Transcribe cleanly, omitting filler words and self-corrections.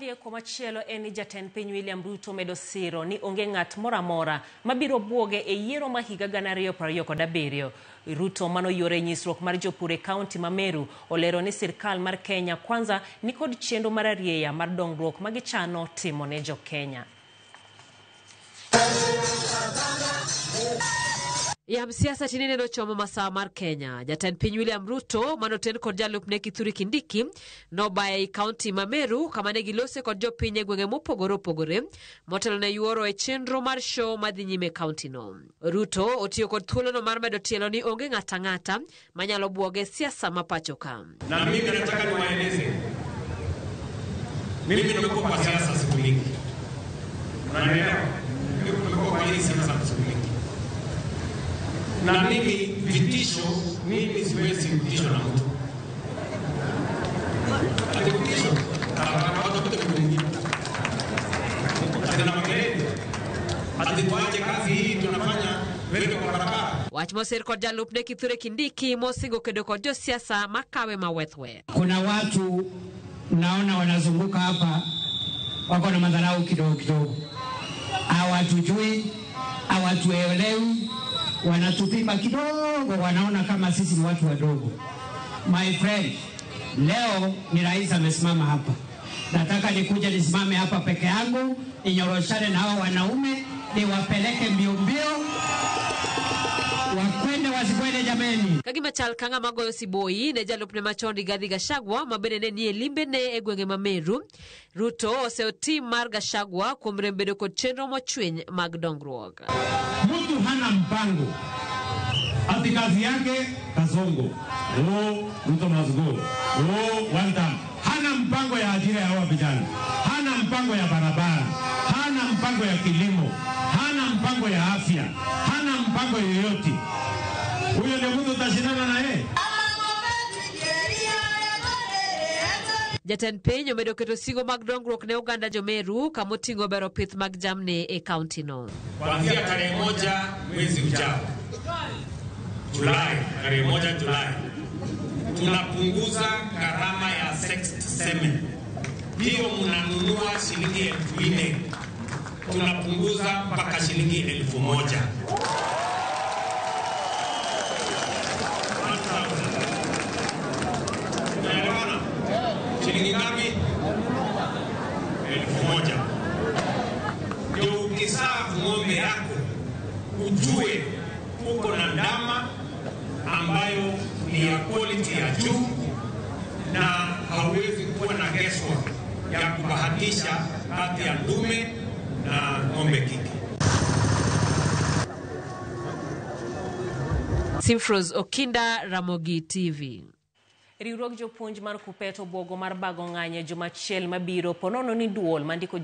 Kawadhie komachielo eni jatend piny William Ruto medo siro ni onge ng'at moramora mabiro buoge e yiero ma higa 2027. Ruto manoyore nyisruok mar jopur e kaunti ma Meru olero ni sirkal mar Kenya Kwanza nikod chenro mar arieya mar dongruok magichano timo ne jo Kenya. Ya msiasa tinene no chomo masaa mar Kenya. Jatend piny William Ruto manoten kod jalupne Kithure Kindiki no bae kaunti ma Meru kama ne gilose kod jopiny gwenge mopogore opogore motelo ne yuoro e chenro mar show madhi nyime kaunti no. Ruto otiyo kod thuolo no mar medo tielo ni onge ng'ata ng'ata manyalo buoge siasa mapacho ka. Na mimi nataka niwaeleze. Mimi nimekuwa kwa siasa siku mingi. Unanielewa? Mimi nimekuwa kwa hii siasa siku mingi. Na mimi vitisho, mimi siwezi vitisho na mtu. Ati vitisho, watu kutu mwingine. Ati na makelele. Ati tuache kazi hii tunafanya wewe kwa barabara. Wach moser kod jalupne Kithure Kindiki mosingo kedo kod josiasa makawe mawethwe. Kuna watu naona wanazunguka hapa wako na madharau kidogo kidogo. Hawatujui, hawatuelewi. Wanatupima kidogo, wanaona kama sisi ni watu wadogo. My friend, leo ni rais amesimama hapa. Nataka nikuje nisimame hapa peke yangu, ninyoroshane na hao wanaume, niwapeleke mbio mbio. Wakwende wasikwende jameni. Kagima chal kanga magoyo siboi ne jalupne machon Rigathi Gachagua mabende ni elimbe ne egwenge ma Meru. Ruto oseo tim mar Gachagua kuom rembedo kod chenro mochwiny mag dongruok. Mtu hana mpango. Ati kazi yake kasongo. Ruto must go. One time. Hana mpango ya ajira ya hawa vijana. Hana mpango ya barabara. Hana mpango ya kilimo. Hana mpango ya afya. Hana mpango yoyote. Huyo ndio mtu utashindana na yeye. Jatend piny omedo keto sigo mag dongruok ne oganda jo Meru kamotingo bero pith mag jamni e kaunti no. Kuanzia tarehe 1 mwezi ujao. Julai, tarehe 1 Julai. Tunapunguza gharama ya sexed semen. Hiyo mnanunua shilingi 4,000. Tunapunguza mpaka shilingi 1,000. Shilingi ngapi? 1,000. Ndio ukisafu ng'ombe yako ujue uko na ndama ambayo ni ya quality ya juu na hauwezi kuwa na guesswork ya kubahatisha kati ya ndume na ng'ombe kike. Simfros Okinda, Ramogi TV. Riwruok jopuonj mar Kupeto buogo mar bago ng'anye jomachiel mabiro ponono ni duol mandiko